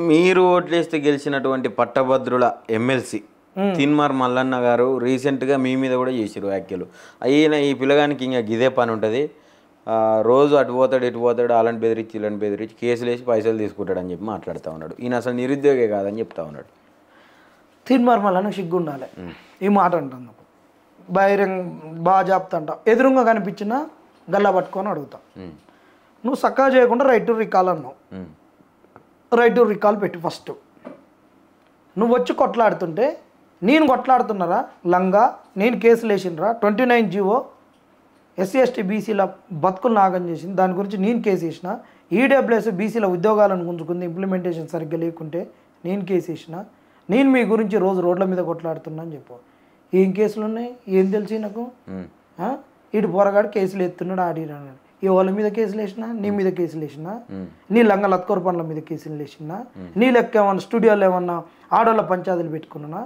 మీరు ఓట్లేస్తే గెలిచినటువంటి పట్టభద్రుల ఎమ్మెల్సీ తిన్మార్ మల్లన్న గారు రీసెంట్గా మీ మీద కూడా చేసారు వ్యాఖ్యలు. అయినా ఈ పిల్లగానికి ఇంకా గిదే పని ఉంటుంది, రోజు అటు పోతాడు ఇటు పోతాడు, అలాంటి బెదిరించి ఇలాంటి బెదిరించి కేసులు వేసి పైసలు తీసుకుంటాడని చెప్పి మాట్లాడుతూ ఉన్నాడు. ఈయన అసలు నిరుద్యోగే కాదని చెప్తా ఉన్నాడు. తిన్మార్ మల్లన్న సిగ్గు ఉండాలి ఈ మాట అంటున్నాను. బహిరంగ బాగా చెప్తాంట, ఎదురుగా కనిపించినా గల్లా పట్టుకొని అడుగుతా. నువ్వు చక్కగా చేయకుండా రైట్ టు రికాల్ అన్నావు. రైట్ టు రికాల్ పెట్టి ఫస్ట్ నువ్వు వచ్చి కొట్లాడుతుంటే నేను కొట్లాడుతున్నారా లంగా, నేను కేసులు వేసినరా 29 జీవో ఎస్సీ ఎస్టీ బీసీల బతుకులు నాగం చేసింది, దాని గురించి నేను కేసు వేసిన. ఈడబ్ల్యూఎస్ బీసీల ఉద్యోగాలను గుంజుకుంది, ఇంప్లిమెంటేషన్ సరిగ్గా లేకుంటే నేను కేసు వేసిన. నేను మీ గురించి రోజు రోడ్ల మీద కొట్లాడుతున్నా అని చెప్పు. ఏం కేసులు ఉన్నాయి ఏం తెలిసి నాకు? ఇటు పోరగాడు కేసులు ఎత్తున్నాడు ఆడినాడు. ఈ వాళ్ళ మీద కేసులు వేసినా, నీ మీద కేసులు వేసినా, నీ లంగ లత్కోర పనుల మీద కేసులు వేసినా, నీ లెక్క ఏమన్నా స్టూడియోలో ఏమన్నా ఆడోళ్ళ పంచాయతీలు పెట్టుకున్నా?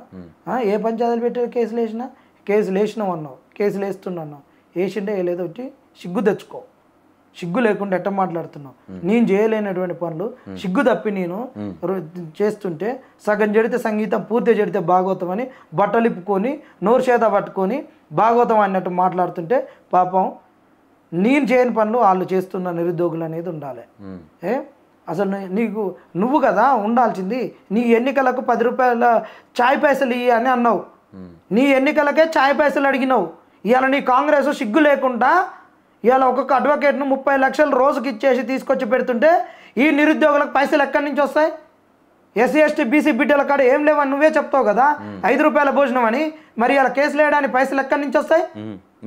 ఏ పంచాయతీలు పెట్టారు కేసులు వేసినా? కేసులు వేసినావు అన్నావు, కేసులు వేస్తున్నావు, వేసిండే వేయలేదో వచ్చి సిగ్గు తెచ్చుకో. సిగ్గు లేకుండా ఎట్ట మాట్లాడుతున్నావు? నేను చేయలేనటువంటి పనులు సిగ్గు తప్పి నేను చేస్తుంటే సగం చెడితే సంగీతం పూర్తి చెడితే భాగవతం అని బట్టలిప్పుకొని నోరు చేత పట్టుకొని భాగవతం అన్నట్టు మాట్లాడుతుంటే పాపం నేను చేయని పనులు వాళ్ళు చేస్తున్న నిరుద్యోగులు అనేది ఉండాలి. అసలు నీకు నువ్వు కదా ఉండాల్సింది. నీ ఎన్నికలకు 10 రూపాయల ఛాయ్ పైసలు ఇయ్యి అని అన్నావు. నీ ఎన్నికలకే ఛాయ్ పైసలు అడిగినావు. ఇవాళ నీ కాంగ్రెస్ సిగ్గు లేకుండా ఇవాళ ఒక్కొక్క అడ్వకేట్ను 30 లక్షలు రోజుకి ఇచ్చేసి తీసుకొచ్చి పెడుతుంటే ఈ నిరుద్యోగులకు పైసలు ఎక్కడి నుంచి వస్తాయి? ఎస్సీ ఎస్టీ బీసీ బిడ్డల కాడ ఏం లేవని నువ్వే చెప్తావు కదా, 5 రూపాయల భోజనం అని. మరి ఇలా కేసులు వేయడానికి పైసలు ఎక్కడి నుంచి వస్తాయి?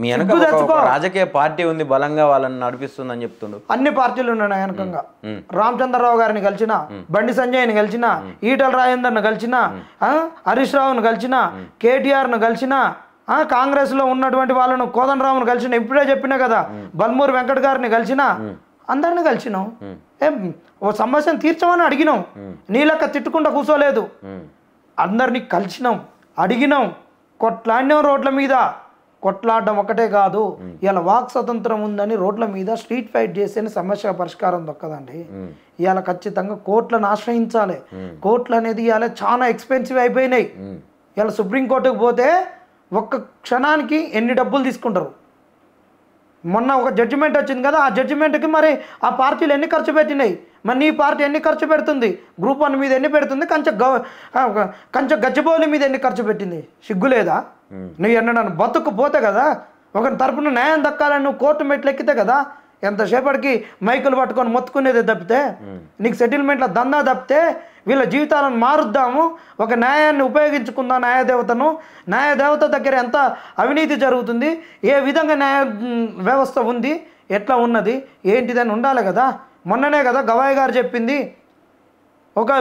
మీ రాజకీయ పార్టీ ఉంది బలంగా వాళ్ళని నడిపిస్తుందని చెప్తుండు. అన్ని పార్టీలు ఉన్నాయి వెనకంగా. రామచంద్రరావు గారిని కలిసిన, బండి సంజయ్ని కలిసిన, ఈటల రాజేందర్ను కలిసిన, హరీష్ రావును కలిసిన, కేటీఆర్ను కలిసిన, కాంగ్రెస్లో ఉన్నటువంటి వాళ్ళను కోదండరావును కలిసిన, ఇప్పుడే చెప్పినా కదా బల్మూరు వెంకట్ గారిని కలిసిన, అందరిని కలిసినాం. ఓ సమస్యను తీర్చమని అడిగినాం. నీ లెక్క తిట్టుకుంటా కూర్చోలేదు. అందరినీ కలిసినాం, అడిగినాం, కొట్లాడినాం. రోడ్ల మీద కొట్లాడడం ఒకటే కాదు, ఇలా వాక్ స్వతంత్రం ఉందని రోడ్ల మీద స్ట్రీట్ ఫైట్ చేస్తేనే సమస్య పరిష్కారం దొక్కదండి. ఇవాళ ఖచ్చితంగా కోర్టులను ఆశ్రయించాలి. కోర్టులు అనేది ఇవాళ చాలా ఎక్స్పెన్సివ్ అయిపోయినాయి. ఇలా సుప్రీంకోర్టుకు పోతే ఒక్క క్షణానికి ఎన్ని డబ్బులు తీసుకుంటారు. మొన్న ఒక జడ్జిమెంట్ వచ్చింది కదా, ఆ జడ్జిమెంట్కి మరి ఆ పార్టీలు ఎన్ని ఖర్చు పెట్టినాయి? మరి నీ పార్టీ ఎన్ని ఖర్చు పెడుతుంది? గ్రూప్ 1 మీద ఎన్ని పెడుతుంది? కంచె గచ్చిబౌలి మీద ఎన్ని ఖర్చు పెట్టింది? సిగ్గు లేదా? నువ్వు ఎన్నడన్నా బతుకు పోతే కదా, ఒకరి తరపున న్యాయం దక్కాలని నువ్వు కోర్టు మెట్లు ఎక్కితే కదా. ఎంతసేపటికి మైకులు పట్టుకొని మొత్తుకునేది తప్పితే, నీకు సెటిల్మెంట్ల దందా తప్పితే వీళ్ళ జీవితాలను మారుద్దాము, ఒక న్యాయాన్ని ఉపయోగించుకుందాం, న్యాయదేవత దగ్గర ఎంత అవినీతి జరుగుతుంది, ఏ విధంగా న్యాయ వ్యవస్థ ఉంది, ఎట్లా ఉన్నది ఏంటిదని ఉండాలి కదా. మొన్ననే కదా గవాయ్ గారు చెప్పింది, ఒక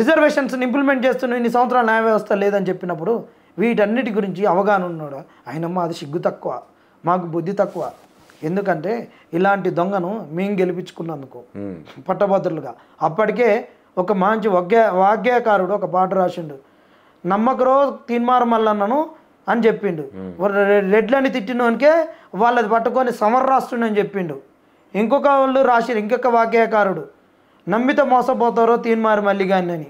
రిజర్వేషన్స్ని ఇంప్లిమెంట్ చేస్తున్న ఇన్ని సంవత్సరాల న్యాయ వ్యవస్థ లేదని చెప్పినప్పుడు వీటన్నిటి గురించి అవగాహన ఉన్నాడు. ఆయనమ్మ అది సిగ్గు తక్కువ, మాకు బుద్ధి తక్కువ. ఎందుకంటే ఇలాంటి దొంగను మేము గెలిపించుకున్నందుకు పట్టభద్రులుగా. అప్పటికే ఒక మంచి వాగ్యకారుడు ఒక పాట రాసిండు, నమ్మకరో తీన్మార్ మల్లన్నను అని చెప్పిండు. రెడ్లని తిట్టినోనికే వాళ్ళది పట్టుకొని సమర్ రాస్తుండని చెప్పిండు. ఇంకొక వాళ్ళు రాసిరు, ఇంకొక వాగ్యకారుడు నమ్మితే మోసపోతారో తీన్మార్ మల్లిగాని అని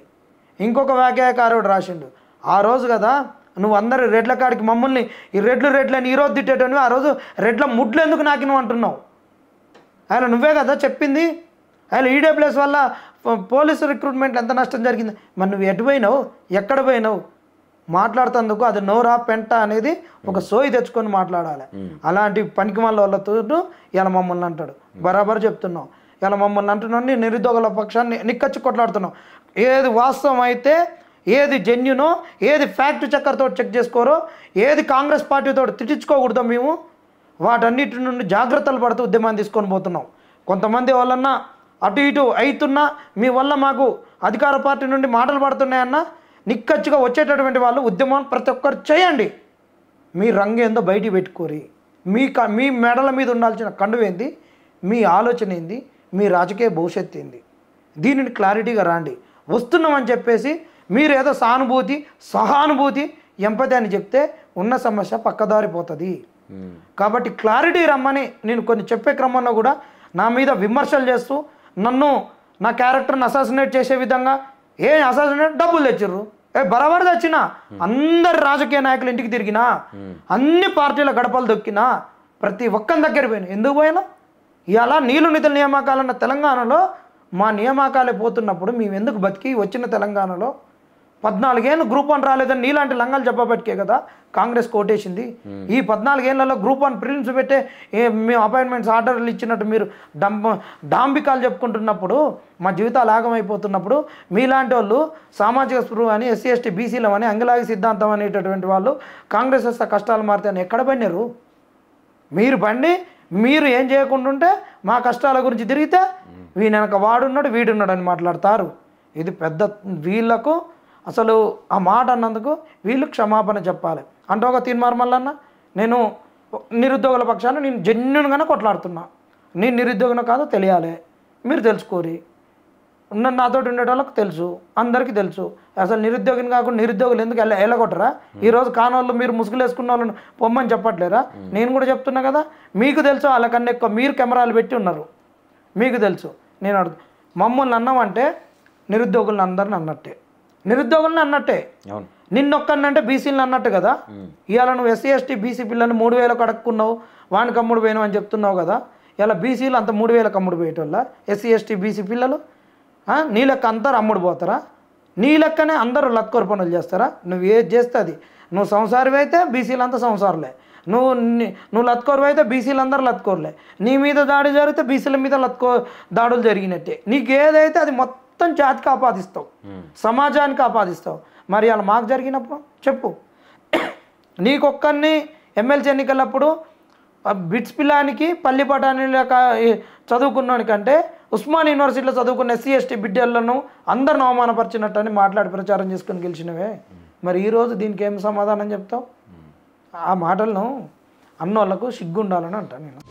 ఇంకొక వాగ్యకారుడు రాసిండు. ఆ రోజు కదా నువ్వు అందరు రెడ్ల కాడికి మమ్మల్ని ఈ రెడ్లని ఈరోజు తిట్టేటని, ఆ రోజు రెడ్ల ముడ్లు ఎందుకు నాకినవు అంటున్నావు? ఆయన నువ్వే కదా చెప్పింది. ఆయన ఈడబ్ల్యూఎస్ వల్ల పోలీసు రిక్రూట్మెంట్ ఎంత నష్టం జరిగింది. మరి నువ్వు ఎటు పోయినావు, ఎక్కడ పోయినావు? మాట్లాడుతందుకు అది నోరా పెంట అనేది ఒక సోయి తెచ్చుకొని మాట్లాడాలి. అలాంటి పనికి వాళ్ళతో ఇలా మమ్మల్ని అంటాడు. బరాబర్ చెప్తున్నావు, ఇలా మమ్మల్ని అంటున్నావు. నీ నిరుద్యోగుల పక్షాన్ని నిక్కచ్చి కొట్లాడుతున్నావు. ఏది వాస్తవం అయితే, ఏది జెన్యునో, ఏది ఫ్యాక్ట్ చెక్కర్తో చెక్ చేసుకోరో, ఏది కాంగ్రెస్ పార్టీతో తిట్టించుకోకూడదో మేము వాటన్నిటి నుండి జాగ్రత్తలు పడుతూ ఉద్యమాన్ని తీసుకొని పోతున్నాం. కొంతమంది వాళ్ళన్నా అటు ఇటు అవుతున్నా మీ వల్ల మాకు అధికార పార్టీ నుండి మాటలు పడుతున్నాయన్నా నిక్కచ్చిగా వచ్చేటటువంటి వాళ్ళు ఉద్యమాన్ని ప్రతి ఒక్కరు చేయండి. మీ రంగు ఏందో బయటికి పెట్టుకోరి. మీ మెడల మీద ఉండాల్సిన కండువేంది, మీ ఆలోచన ఏంది, మీ రాజకీయ భవిష్యత్తు ఏంది, దీనిని క్లారిటీగా రాండి. వస్తున్నామని చెప్పేసి మీరు ఏదో సానుభూతి సహానుభూతి ఎంపతి అని చెప్తే ఉన్న సమస్య పక్కదారిపోతుంది. కాబట్టి క్లారిటీ రమ్మని నేను కొన్ని చెప్పే క్రమంలో కూడా నా మీద విమర్శలు చేస్తూ నన్ను నా క్యారెక్టర్ని అసాసినేట్ చేసే విధంగా అసలు డబ్బులు తెచ్చిర్రు, బరాబర్ తెచ్చినా, అందరి రాజకీయ నాయకులు ఇంటికి తిరిగినా, అన్ని పార్టీల గడపలు దొక్కినా, ప్రతి ఒక్కరి దగ్గర పోయినా. ఎందుకు పోయినా? ఇలా నీళ్ళు నిధుల నియామకాలన్న తెలంగాణలో మా నియామకాలే పోతున్నప్పుడు మేము ఎందుకు బతికి వచ్చిన తెలంగాణలో 14 ఏళ్ళు గ్రూప్ 1 రాలేదని నీలాంటి లంగాలు చెప్పబట్టికే కదా కాంగ్రెస్ కోటేసింది. ఈ 14 ఏళ్లలో గ్రూప్ 1 ప్రిలిమ్స్ పెట్టే మేము అపాయింట్మెంట్స్ ఆర్డర్లు ఇచ్చినట్టు మీరు డాంబికాలు చెప్పుకుంటున్నప్పుడు, మా జీవితాలు ఆగమైపోతున్నప్పుడు, మీలాంటి వాళ్ళు సామాజిక స్పృహ అని, ఎస్సీ ఎస్టీ బీసీలం అని, అంగలాగి సిద్ధాంతం అనేటటువంటి వాళ్ళు కాంగ్రెస్ వస్తే కష్టాలు మారుతాయని ఎక్కడ పడినారు? మీరు బండి మీరు ఏం చేయకుండా ఉంటే మా కష్టాల గురించి తిరిగితే వీనెనక వాడున్నాడు వీడున్నాడు అని మాట్లాడతారు. ఇది పెద్ద వీళ్ళకు అసలు ఆ మాట అన్నందుకు వీళ్ళు క్షమాపణ చెప్పాలి. అంటే ఒక తీన్మార్ మల్లన్న, నేను నిరుద్యోగుల పక్షాన నేను జెన్యున్గానే కొట్లాడుతున్నా, నేను నిరుద్యోగిన కాదో తెలియాలి, మీరు తెలుసుకోరి. నాతో ఉండేటోళ్ళకి తెలుసు, అందరికీ తెలుసు. అసలు నిరుద్యోగిని కాకుండా నిరుద్యోగులు ఎందుకు వెళ్ళగొట్టరా? ఈరోజు కానోళ్ళు మీరు ముసుగులు వేసుకున్న వాళ్ళని పొమ్మని చెప్పట్లేరా? నేను కూడా చెప్తున్నా కదా, మీకు తెలుసు, వాళ్ళకన్నా ఎక్కువ మీరు కెమెరాలు పెట్టి ఉన్నారు, మీకు తెలుసు. నేను అడుగు మమ్మల్ని అన్నామంటే నిరుద్యోగులను అందరిని అన్నట్టే, నిరుద్యోగులను అన్నట్టే. నిన్నొక్కనంటే బీసీలను అన్నట్టు కదా. ఇవాళ నువ్వు ఎస్సీ ఎస్టీ బీసీ పిల్లని 3000 అడుక్కున్నావు, వానికి అమ్ముడు పోయినావు అని చెప్తున్నావు కదా. ఇలా బీసీలు అంత 3000 అమ్ముడు పోయేటోళ్ళ ఎస్సీ ఎస్టీ బీసీ పిల్లలు? నీ లెక్క అందరు అమ్ముడు పోతారా? నీ లెక్కనే అందరూ లత్కోర పనులు చేస్తారా? నువ్వు ఏది చేస్తే అది. నువ్వు సంసారం అయితే బీసీలు అంతా సంసారులే, నువ్వు లత్కోరు అయితే బీసీలు అందరూ లత్కోరులే. నీ మీద దాడి జరిగితే బీసీల మీద దాడులు జరిగినట్టే. నీకు ఏదైతే అది మొత్తం జాతికి ఆపాదిస్తావు, సమాజానికి ఆపాదిస్తావు. మరి అలా మాకు జరిగినప్పుడు చెప్పు. నీకొక్కరిని ఎమ్మెల్సీ ఎన్నికలప్పుడు బిట్స్ పిల్లానికి పల్లి పటానీల చదువుకున్నానికంటే ఉస్మాన్ యూనివర్సిటీలో చదువుకున్న ఎస్సీ ఎస్టీ బిడ్డలను అందరిని అవమానపరిచినట్టని మాట్లాడి ప్రచారం చేసుకుని గెలిచినవే. మరి ఈరోజు దీనికి ఏం సమాధానం చెప్తావు? ఆ మాటలను అన్నోళ్ళకు సిగ్గుండాలని అంటాను నేను.